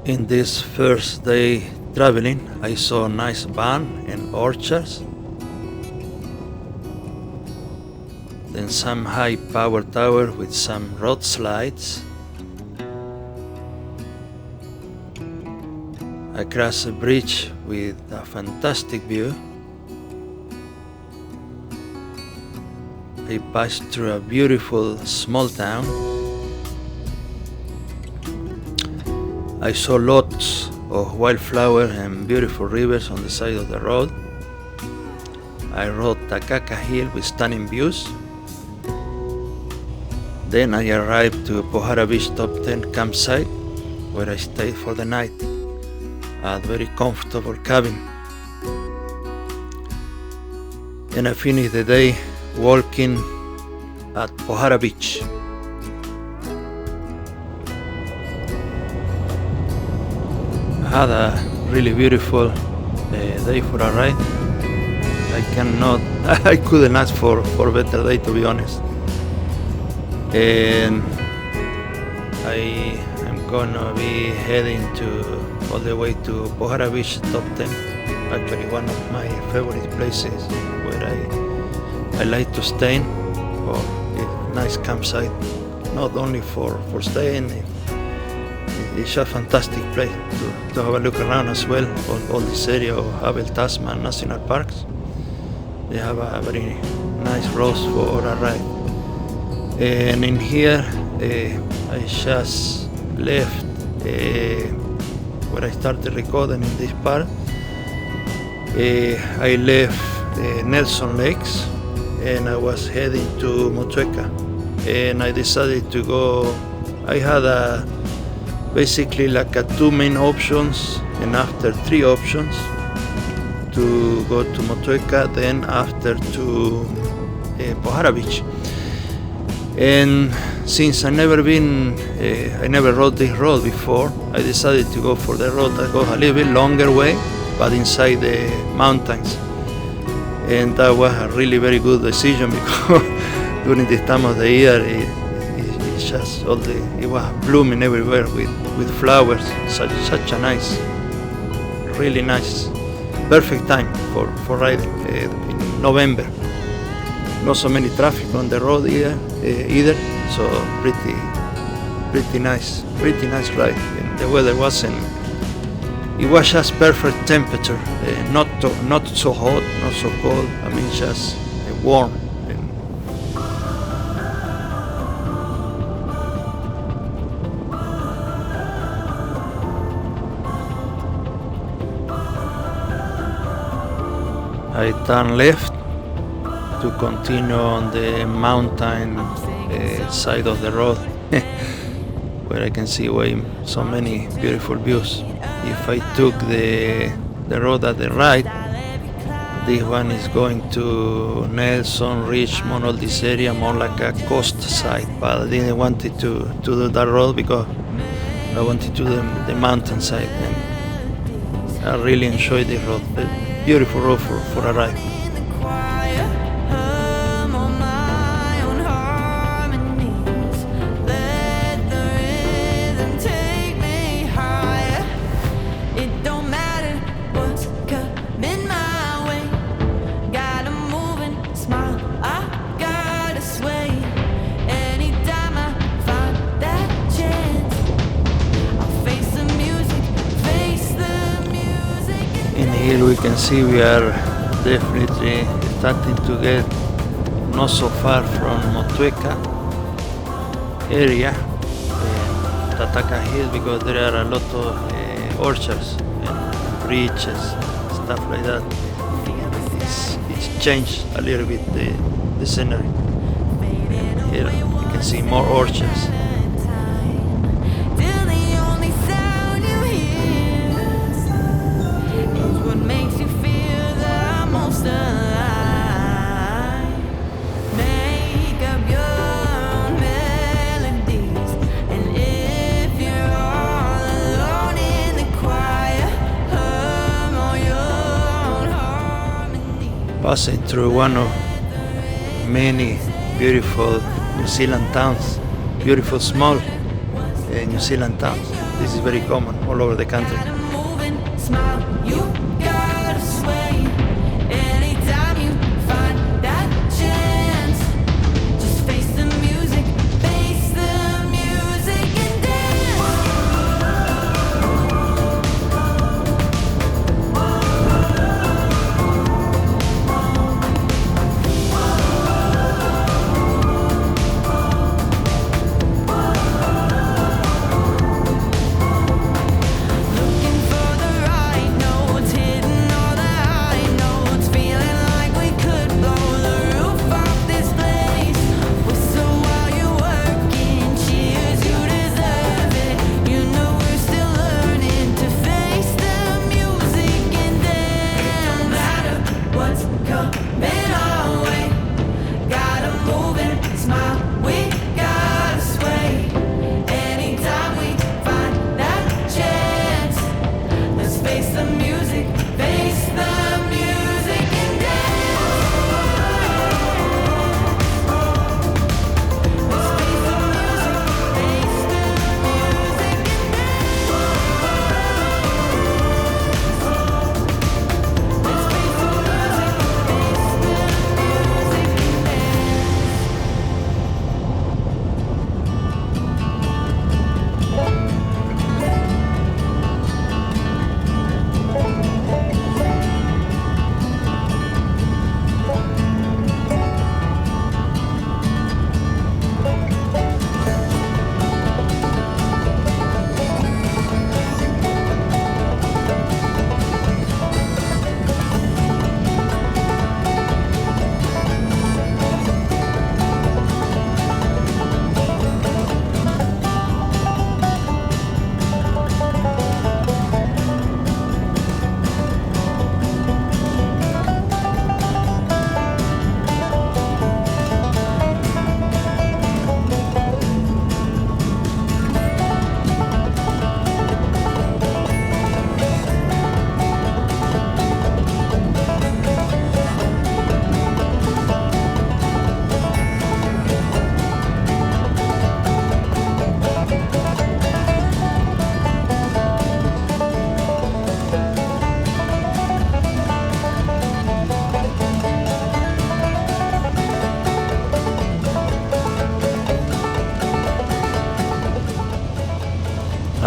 In this first day traveling, I saw a nice barn and orchards, then some high power tower with some road slides. I crossed a bridge with a fantastic view. I passed through a beautiful small town. I saw lots of wildflowers and beautiful rivers on the side of the road. I rode Takaka Hill with stunning views. Then I arrived to Pohara Beach top 10 campsite, where I stayed for the night. A very comfortable cabin. And I finished the day walking at Pohara Beach. I had a really beautiful day for a ride. I couldn't ask for a better day, to be honest. And I am gonna be heading all the way to Pohara Beach top 10. Actually one of my favorite places where I like to stay for a nice campsite, not only for staying. It's a fantastic place to have a look around as well. All this area of Abel Tasman National Parks, they have a very nice roads for a ride. And in here I just left where I started recording in this part. I left Nelson Lakes and I was heading to Motueka, and I decided to go. I had basically like two main options, and after three options to go to Motueka, then after to Pohara Beach. And since I never rode this road before, I decided to go for the road that goes a little bit longer way, but inside the mountains. And that was a really very good decision because during this time of the year, it's just it was blooming everywhere with flowers. Such a nice, really nice, perfect time for riding in November. Not so many traffic on the road either, so pretty nice ride. And the weather it was just perfect temperature, not so hot, not so cold. I mean, just warm. I turn left to continue on the mountain side of the road, where I can see so many beautiful views. If I took the road at the right, this one is going to Nelson, Richmond, all this area, more like a coast side. But I didn't want to do that road because I wanted to do the mountain side, and I really enjoyed this road. A beautiful road for a ride. Here we can see we are definitely starting to get not so far from Motueka area, Takaka Hill, because there are a lot of orchards and bridges, stuff like that. It's changed a little bit the scenery. And here you can see more orchards. Passing through one of many beautiful New Zealand towns, beautiful small New Zealand towns. This is very common all over the country.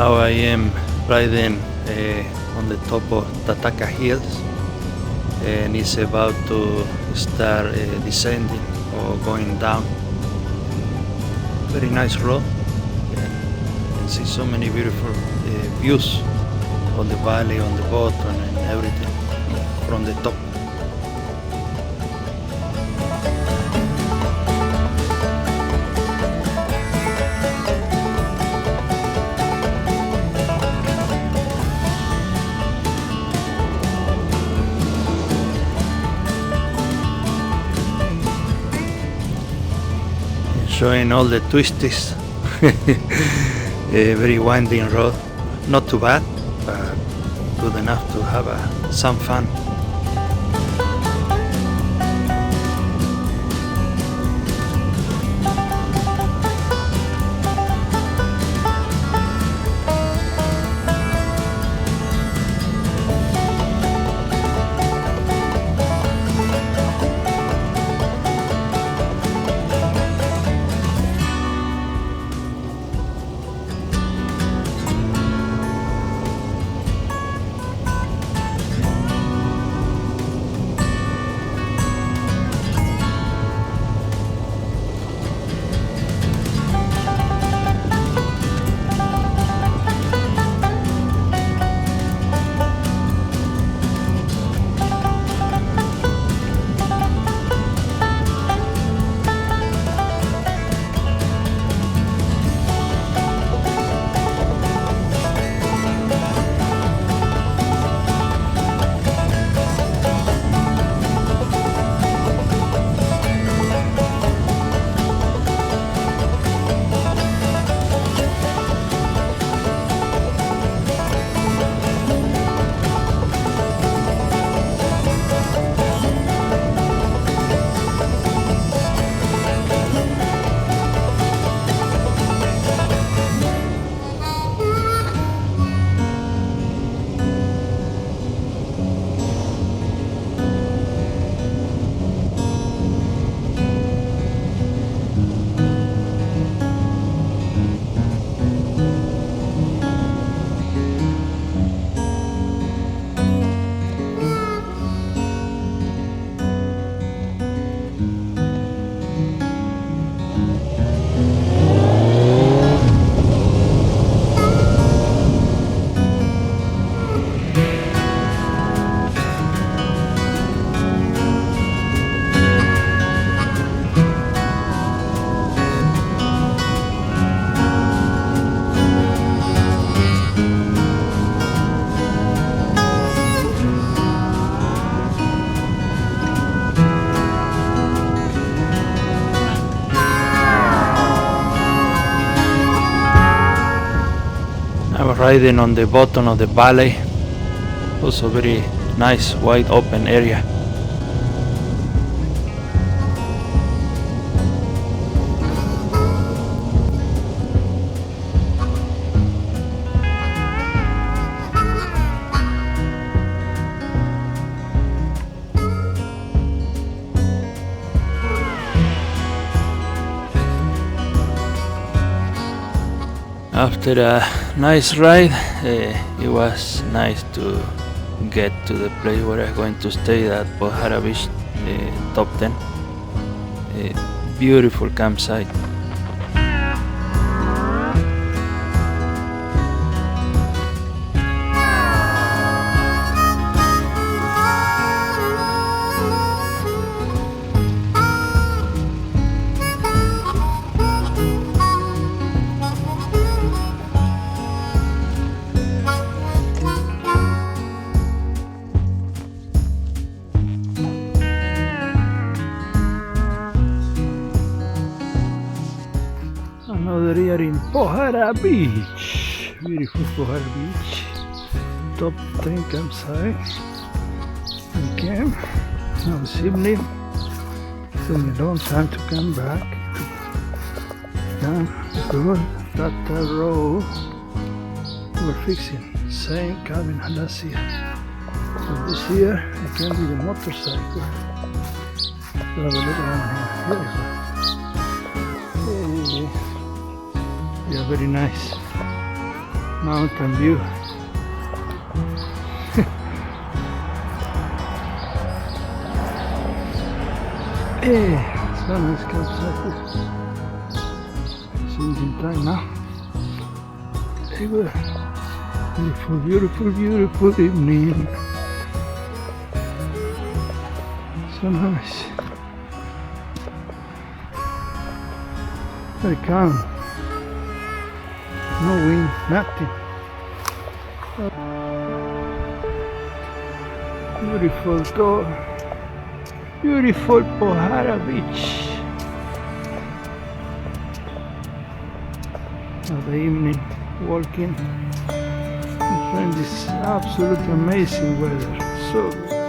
Now I am riding on the top of Takaka Hills, and it's about to start descending or going down. Very nice road, and you can see so many beautiful views on the valley, on the bottom, and everything from the top. Showing all the twisties. A very winding road, not too bad, but good enough to have some fun. riding on the bottom of the valley. Also very nice wide open area. After a nice ride, it was nice to get to the place where I'm going to stay at Pohara Beach, top 10. Beautiful campsite. Another year in Pohara Beach. Beautiful Pohara Beach. Top 10 campsite. We came. Now it's evening. Took me a long time to come back. Yeah, good. That road we're fixing. Same cabin as last year. So this year I came with a motorcycle. So have a look around here. Hey. Yeah, very nice mountain view. Hey, so nice campsite. Changing time now. Very good. Beautiful, beautiful, beautiful evening. So nice. Very calm. No wind, nothing. Beautiful door. Beautiful Pohara Beach. Now the evening, walking. Find this absolutely amazing weather. So good.